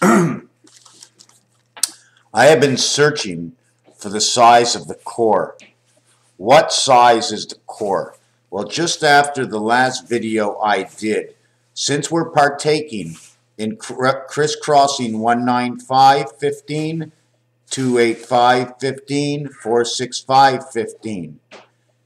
I have been searching for the size of the core. What size is the core? Well, just after the last video I did, since we're partaking in crisscrossing 195.15, 285.15, 465.15,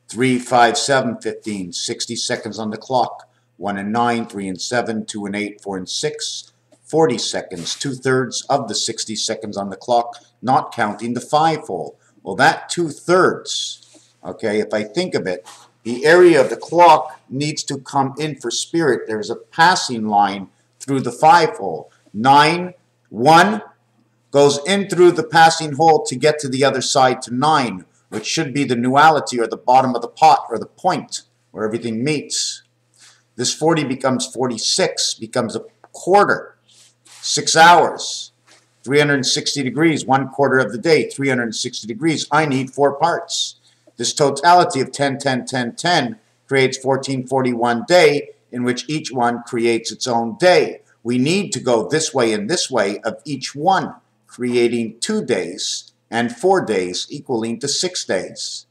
357.15, 60 seconds on the clock, 1 and 9, 3 and 7, 2 and 8, 4 and 6, 40 seconds, 2/3 of the 60 seconds on the clock, not counting the 5-hole. Well, that 2/3, okay, if I think of it, the area of the clock needs to come in for spirit. There's a passing line through the 5-hole. 9, 1 goes in through the passing hole to get to the other side to 9, which should be the nuality or the bottom of the pot or the point where everything meets. This 40 becomes 46, becomes a quarter. 6 hours, 360 degrees, 1/4 of the day, 360 degrees. I need 4 parts. This totality of 10, 10, 10, 10 creates 1441 day, in which each one creates its own day. We need to go this way and this way of each one, creating 2 days and 4 days, equaling to 6 days.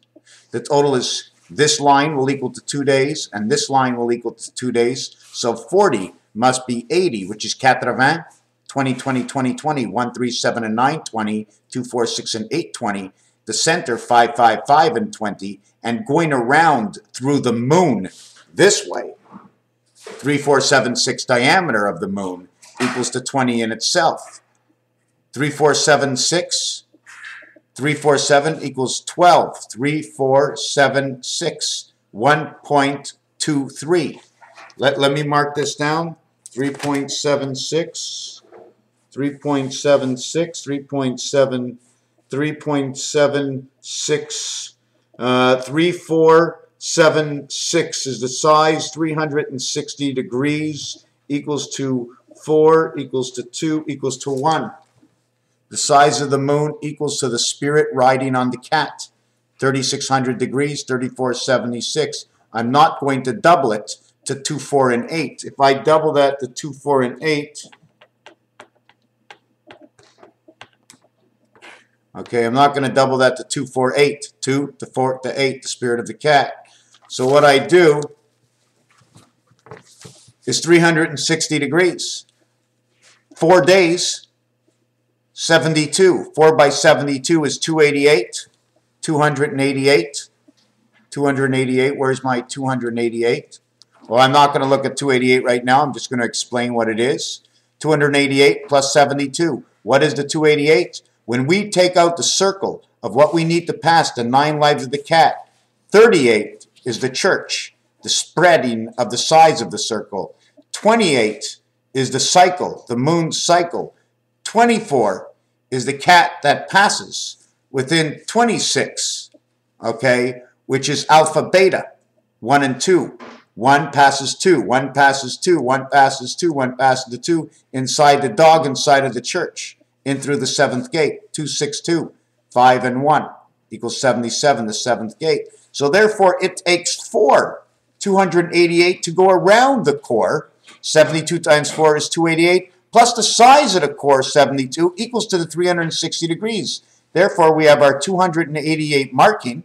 The total is this line will equal to 2 days, and this line will equal to 2 days. So 40 must be 80, which is 80, 20, 20, 20, 20, 1, 3, 7, and 9, 20, 2, 4, 6, and 8, 20. The center, 5, 5, 5, and 20. And going around through the moon this way, 3, 4, 7, 6 diameter of the moon equals to 20 in itself. 3, 4, 7, 6. 3, 4, 7 equals 12. 3, 4, 7, 6. 1.23. Let me mark this down. 3.76. 3.76, 3.7, 3.76, 3476 is the size, 360 degrees equals to 4 equals to 2 equals to 1. The size of the moon equals to the spirit riding on the cat, 3600 degrees, 3476. I'm not going to double it to 2, 4, and 8. If I double that to 2, 4, and 8, okay, I'm not going to double that to 2, 4, 8. 2 to 4 to 8, the spirit of the cat. So what I do is 360 degrees. 4 days, 72. 4 by 72 is 288. 288. 288. Where's my 288? Well, I'm not going to look at 288 right now. I'm just going to explain what it is. 288 plus 72. What is the 288? When we take out the circle of what we need to pass, the 9 lives of the cat, 38 is the church, the spreading of the size of the circle. 28 is the cycle, the moon's cycle. 24 is the cat that passes within 26, okay, which is alpha beta, 1 and 2. 1 passes 2, 1 passes 2, 1 passes 2, 1 passes the 2 inside the dog, inside of the church. In through the 7th gate, 262, 5 and 1 equals 77, the 7th gate. So therefore, it takes 288 to go around the core. 72 times 4 is 288, plus the size of the core, 72, equals to the 360 degrees. Therefore, we have our 288 marking,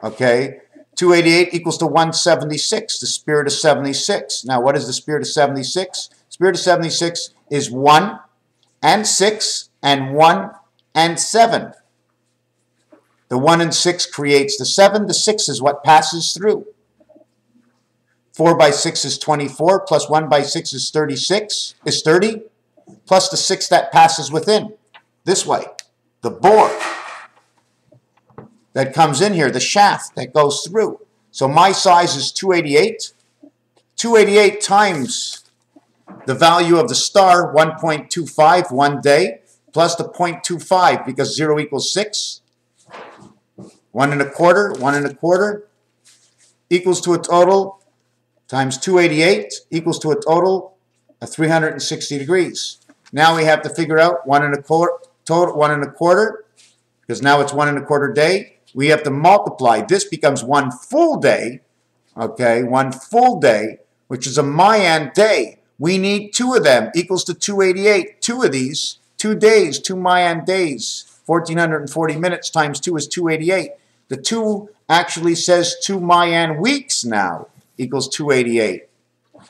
okay? 288 equals to 176, the spirit of 76. Now, what is the spirit of 76? Spirit of 76 is 1 and 6 and 1 and 7. The 1 and 6 creates the 7. The 6 is what passes through. 4 by 6 is 24, plus 1 by 6 is 36, is 30, plus the 6 that passes within, this way. The bore that comes in here, the shaft that goes through. So my size is 288. 288 times the value of the star, 1.25, 1 day, plus the 0.25, because 0 equals 6. 1 1/4, 1 1/4, equals to a total, times 288, equals to a total of 360 degrees. Now we have to figure out 1 1/4, total 1 1/4, because now it's 1 1/4 day. We have to multiply. This becomes 1 full day, okay, 1 full day, which is a Mayan day. We need 2 of them equals to 288. 2 of these, 2 days, 2 Mayan days, 1440 minutes times 2 is 288. The 2 actually says 2 Mayan weeks now equals 288.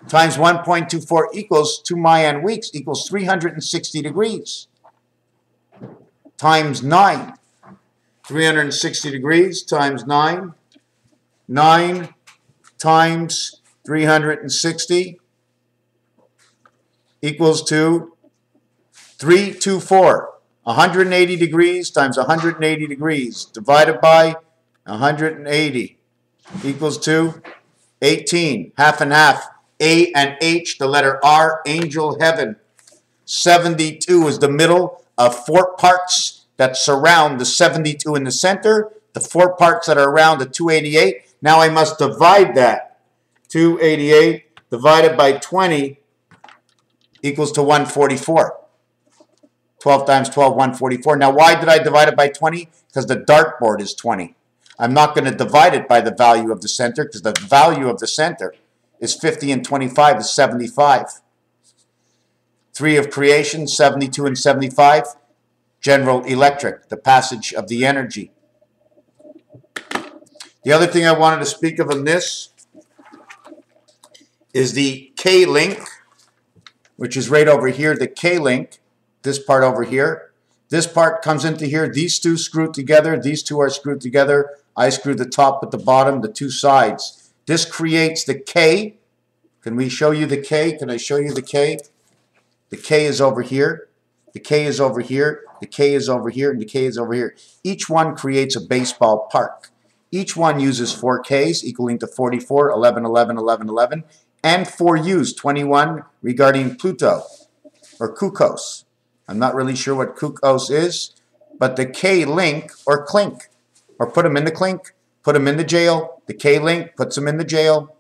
Times 1.24 equals 2 Mayan weeks equals 360 degrees. Times 9. 360 degrees times 9. 9 times 360 equals to 324. 180 degrees times 180 degrees divided by 180 equals to 18. Half and half. A and H, the letter R, angel heaven. 72 is the middle of 4 parts that surround the 72 in the center, the 4 parts that are around the 288. Now I must divide that. 288 divided by 20 equals to 144. 12 times 12, 144. Now why did I divide it by 20? Because the dartboard is 20. I'm not going to divide it by the value of the center because the value of the center is 50 and 25 is 75. 3 of creation, 72 and 75. General Electric, the passage of the energy. The other thing I wanted to speak of in this is the K-link, which is right over here, the K-link, this part over here. This part comes into here. These 2 screwed together. These 2 are screwed together. I screwed the top at the bottom, the 2 sides. This creates the K. Can we show you the K? Can I show you the K? The K is over here. The K is over here. The K is over here. And the K is over here. Each one creates a baseball park. Each one uses 4 Ks equaling to 44, 11, 11, 11, 11. And 4 U's, 21 regarding Pluto or Kukos. I'm not really sure what Kukos is. But the K-link or clink. Or put them in the clink. Put them in the jail. The K-link puts them in the jail.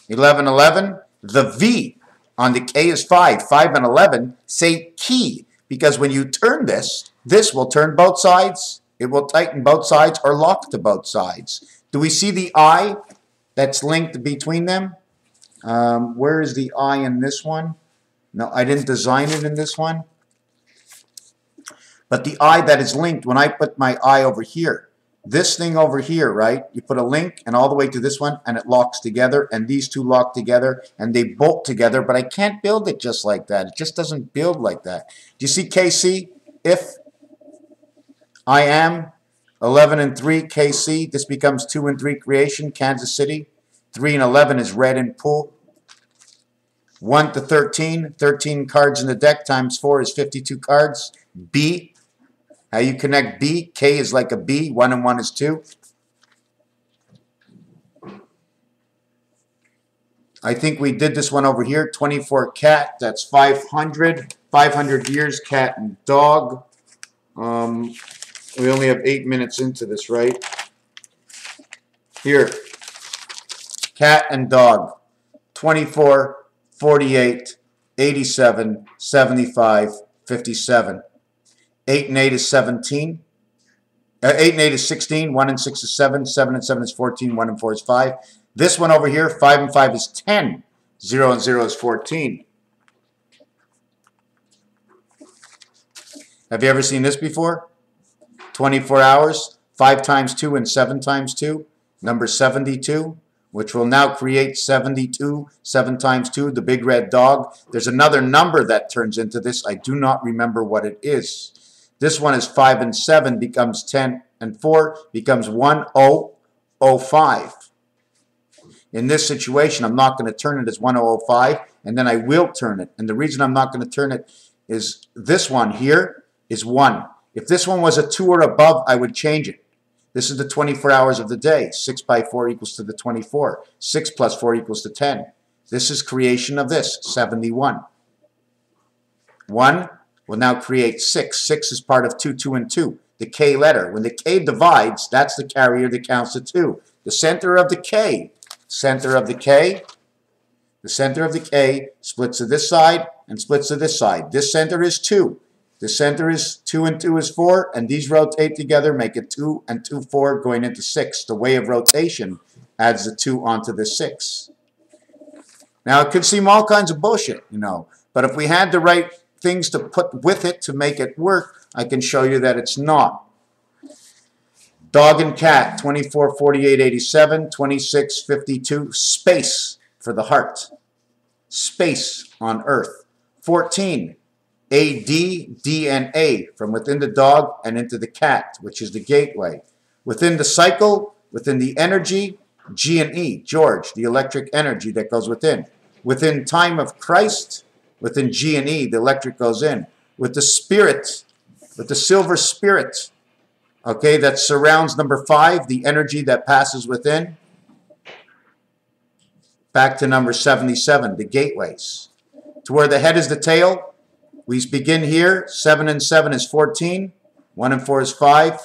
11, 11. The V on the K is 5. 5 and 11 say key. Because when you turn this, this will turn both sides. It will tighten both sides or lock to both sides. Do we see the I that's linked between them? Where is the I in this one? No, I didn't design it in this one. But the I that is linked, when I put my I over here, this thing over here, right? You put a link and all the way to this one and it locks together and these 2 lock together and they bolt together, but I can't build it just like that. It just doesn't build like that. Do you see KC? If I am 11 and 3 KC, this becomes 2 and 3 creation, Kansas City. 3 and 11 is red and pool. 1 to 13, 13 cards in the deck times 4 is 52 cards. B. How you connect B? K is like a B. 1 and 1 is 2. I think we did this one over here. 24 cat. That's 500. 500 years cat and dog. We only have 8 minutes into this, right? Here. Cat and dog. 24, 48, 87, 75, 57. 8 and 8 is 17. 8 and 8 is 16. 1 and 6 is 7. 7 and 7 is 14. 1 and 4 is 5. This one over here, 5 and 5 is 10. 0 and 0 is 14. Have you ever seen this before? 24 hours, 5 times 2 and 7 times 2. Number 72, which will now create 72. 7 times 2, the big red dog. There's another number that turns into this. I do not remember what it is. This one is 5 and 7 becomes 10 and 4 becomes 1005. In this situation, I'm not going to turn it as 1005, and then I will turn it. And the reason I'm not going to turn it is this one here is 1. If this one was a 2 or above, I would change it. This is the 24 hours of the day. 6 by 4 equals to the 24. 6 plus 4 equals to 10. This is creation of this, 71. 1 will now create 6. 6 is part of 2, 2, and 2. The K letter. When the K divides, that's the carrier that counts to 2. The center of the K. Center of the K. The center of the K splits to this side and splits to this side. This center is 2. The center is 2 and 2 is 4, and these rotate together, make it 2 and 2, 4, going into 6. The way of rotation adds the 2 onto the 6. Now, it could seem all kinds of bullshit, you know, but if we had the right things to put with it to make it work, I can show you that it's not. Dog and cat, 24, 48, 87, 26, 52, space for the heart. Space on earth. 14, AD, D and A, from within the dog and into the cat, which is the gateway. Within the cycle, within the energy, G and E, George, the electric energy that goes within. Within time of Christ, within G and E, the electric goes in. With the spirit, with the silver spirit, okay, that surrounds number 5, the energy that passes within. Back to number 77, the gateways. To where the head is the tail, we begin here. 7 and 7 is 14. 1 and 4 is 5.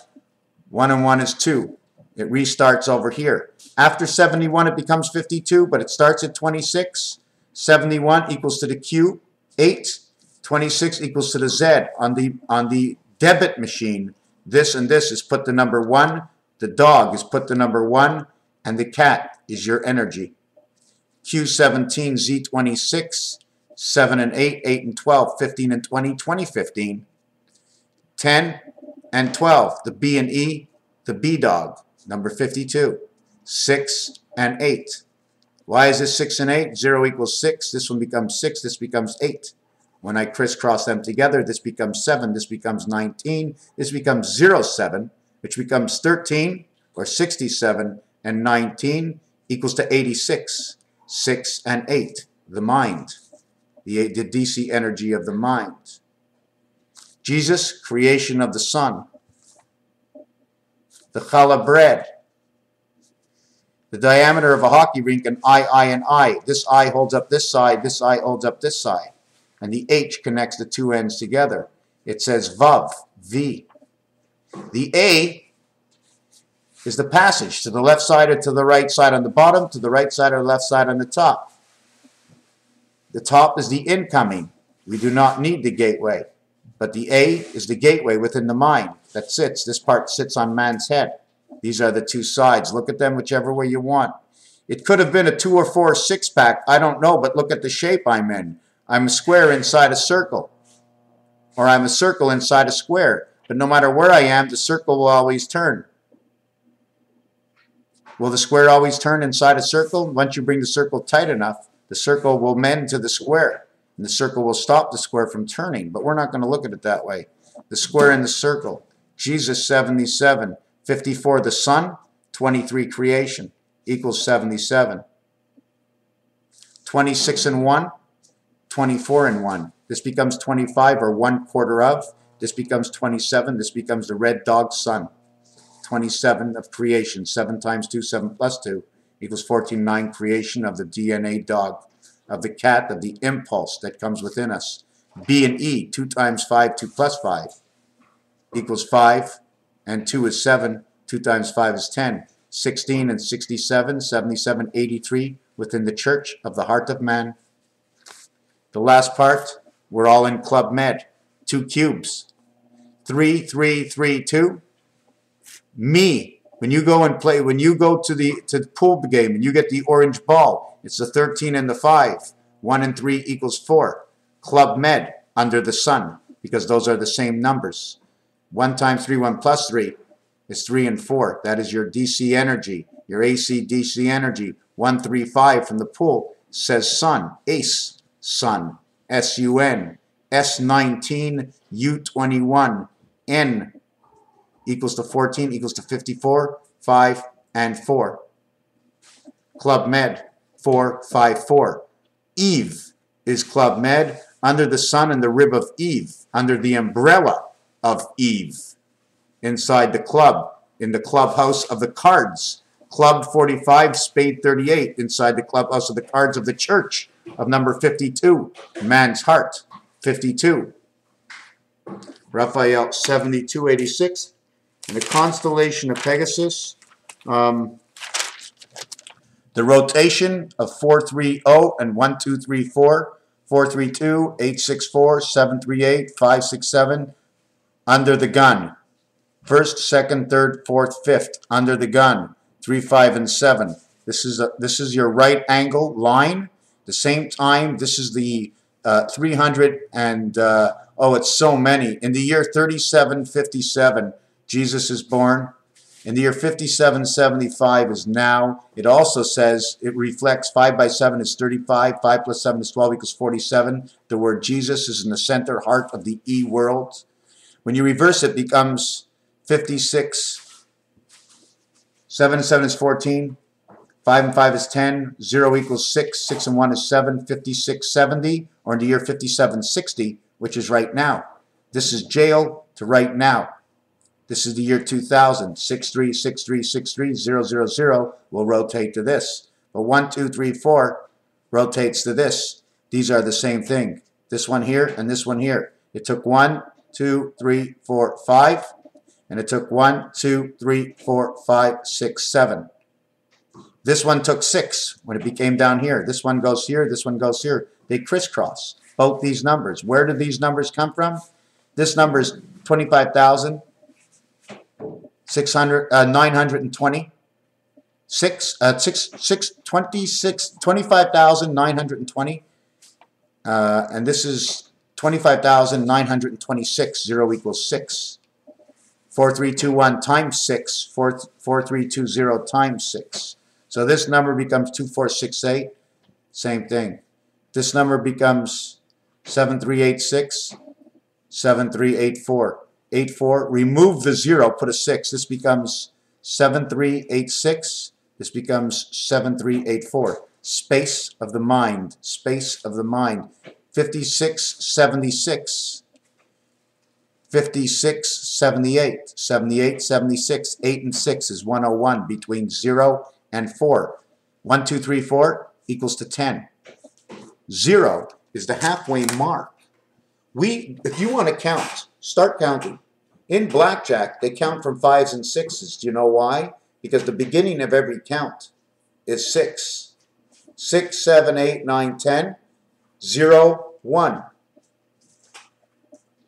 1 and 1 is 2. It restarts over here. After 71, it becomes 52, but it starts at 26. 71 equals to the Q, 8. 26 equals to the Z. On the debit machine, this and this is put to number 1. The dog is put to number 1, and the cat is your energy. Q17, Z26, 7 and 8, 8 and 12, 15 and 20, 20, 15. 10 and 12, the B and E, the B dog, number 52. 6 and 8. Why is this 6 and 8? 0 equals 6. This one becomes 6. This becomes 8. When I crisscross them together, this becomes 7. This becomes 19. This becomes 07, which becomes 13, or 67, and 19 equals to 86. 6 and 8, the mind, the DC energy of the mind. Jesus, creation of the sun. The challah bread. The diameter of a hockey rink, an I, and I. This I holds up this side, this I holds up this side. And the H connects the two ends together. It says Vav, V. The A is the passage to the left side or to the right side on the bottom, to the right side or left side on the top. The top is the incoming. We do not need the gateway. But the A is the gateway within the mind that sits. This part sits on man's head. These are the two sides. Look at them whichever way you want. It could have been a 2 or 4 or 6-pack. I don't know, but look at the shape I'm in. I'm a square inside a circle. Or I'm a circle inside a square. But no matter where I am, the circle will always turn. Will the square always turn inside a circle? Once you bring the circle tight enough, the circle will mend to the square. And the circle will stop the square from turning. But we're not going to look at it that way. The square and the circle. Jesus, 77. 54, the sun. 23, creation. Equals 77. 26 and 1. 24 and 1. This becomes 25, or 1/4 of. This becomes 27. This becomes the red dog sun. 27 of creation. 7 times 2, 7 plus 2 equals 14, 9 creation of the DNA dog, of the cat, of the impulse that comes within us. B and E, 2 times 5, 2 plus 5 equals 5, and 2 is 7. 2 times 5 is 10. 16 and 67, 77, 83 within the church of the heart of man. The last part, we're all in Club Med. 2 cubes. 3, 3, 3, 2. Me. When you go and play, when you go to the pool game and you get the orange ball, it's the 13 and the 5. 1 and 3 equals 4. Club Med, under the sun, because those are the same numbers. 1 times 3, 1 plus 3 is 3 and 4. That is your DC energy, your AC DC energy. 1, 3, 5 from the pool says sun, ace, sun, S-U-N, S19, U21, N equals to 14, equals to 54, 5, and 4. Club Med, 4, 5, 4. Eve is Club Med, under the sun and the rib of Eve, under the umbrella of Eve, inside the club, in the clubhouse of the cards. Club 45, spade 38, inside the clubhouse of the cards of the church of number 52, man's heart, 52. Raphael, 7286. In the constellation of Pegasus, the rotation of 430 and 1234, 432, 864, 738, 567, under the gun. First, second, third, fourth, fifth, under the gun. 3, 5, and 7. This is your right angle line. The same time, this is the 300 and, oh, it's so many. In the year 3757, Jesus is born. In the year 5775 is now. It also says, it reflects 5 by 7 is 35, 5 plus 7 is 12 equals 47. The word Jesus is in the center heart of the E world. When you reverse it, becomes 56. 7 and 7 is 14. 5 and 5 is 10. 0 equals 6. 6 and 1 is 7. 5670, or in the year 5760, which is right now. This is jail to right now. This is the year 2000. 636363 000 will rotate to this. But 1, 2, 3, 4 rotates to this. These are the same thing. This one here and this one here. It took 1, 2, 3, 4, 5. And it took 1, 2, 3, 4, 5, 6, 7. This one took 6 when it became down here. This one goes here. This one goes here. They crisscross both these numbers. Where do these numbers come from? This number is 25,000. 920, 25,920, and this is 25,926. 0 equals 6. 4321 times 6. 4320 times 6. So this number becomes 2468. Same thing. This number becomes 7386. 7384. 84, remove the 0, put a 6. This becomes 7386. This becomes 7384. Space of the mind. Space of the mind. 5676. 5678. 78, 76. 8 and 6 is 101 between 0 and 4. 1, 2, 3, 4 equals to 10. 0 is the halfway mark. If you want to count, start counting. In blackjack, they count from 5s and 6s. Do you know why? Because the beginning of every count is 6. 6, 7, 8, 9, 10, 0, 1.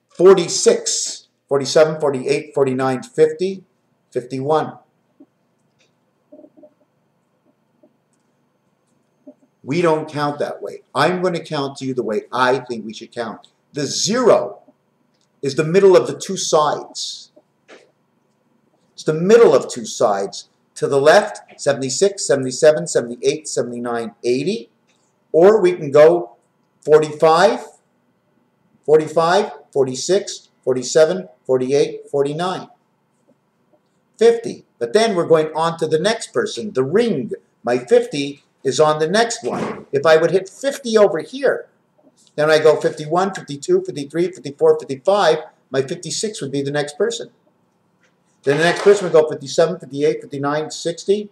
46, 47, 48, 49, 50, 51. We don't count that way. I'm going to count to you the way I think we should count. The 0 is the middle of the two sides. It's the middle of two sides. To the left, 76, 77, 78, 79, 80. Or we can go 45, 45, 46, 47, 48, 49, 50. But then we're going on to the next person. The ring, my 50, is on the next one. If I would hit 50 over here, then I go 51, 52, 53, 54, 55. My 56 would be the next person. Then the next person would go 57, 58, 59, 60.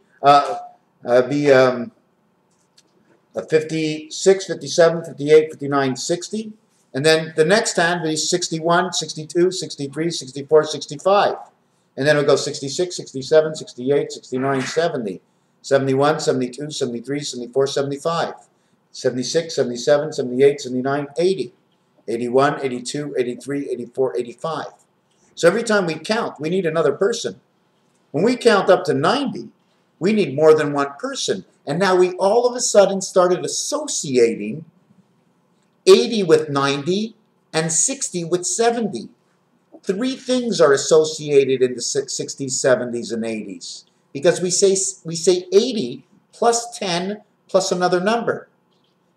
56, 57, 58, 59, 60. And then the next hand would be 61, 62, 63, 64, 65. And then it would go 66, 67, 68, 69, 70. 71, 72, 73, 74, 75. 76, 77, 78, 79, 80, 81, 82, 83, 84, 85. So every time we count, we need another person. When we count up to 90, we need more than one person. And now we all of a sudden started associating 80 with 90 and 60 with 70. 3 things are associated in the 60s, 70s, and 80s. Because we say 80 plus 10 plus another number.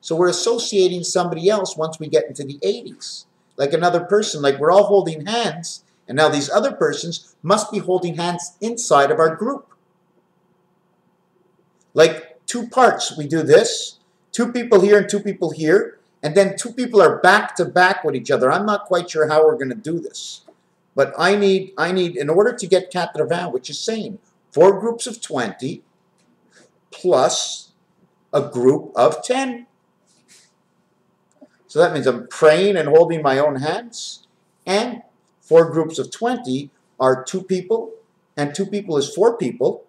So we're associating somebody else once we get into the 80s. Like another person, like we're all holding hands, and now these other persons must be holding hands inside of our group. Like 2 parts, we do this, 2 people here and 2 people here, and then 2 people are back to back with each other. I'm not quite sure how we're going to do this. But I need, in order to get 80, which is saying 4 groups of 20 plus a group of 10. So that means I'm praying and holding my own hands. And 4 groups of 20 are 2 people. And 2 people is 4 people,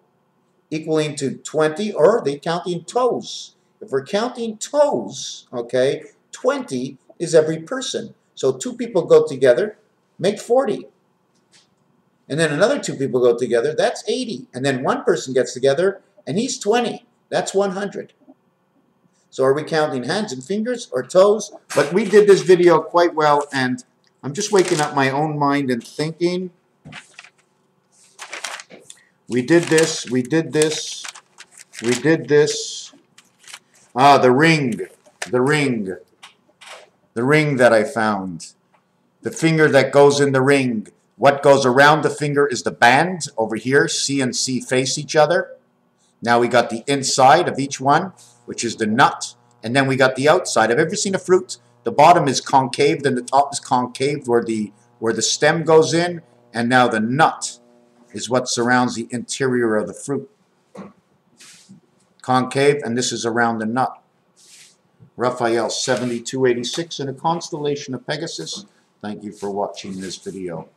equaling to 20. Or are they counting toes? If we're counting toes, okay, 20 is every person. So 2 people go together, make 40. And then another 2 people go together, that's 80. And then one person gets together, and he's 20. That's 100. So are we counting hands and fingers or toes? But we did this video quite well, and I'm just waking up my own mind and thinking. We did this, we did this, we did this. Ah, the ring, the ring, the ring that I found. The finger that goes in the ring. What goes around the finger is the band over here. C and C face each other. Now we got the inside of each one, which is the nut. And then we got the outside. Have you ever seen a fruit? The bottom is concave, then the top is concave where the stem goes in. And now the nut is what surrounds the interior of the fruit. Concave, and this is around the nut. Raphael 7286 in a constellation of Pegasus. Thank you for watching this video.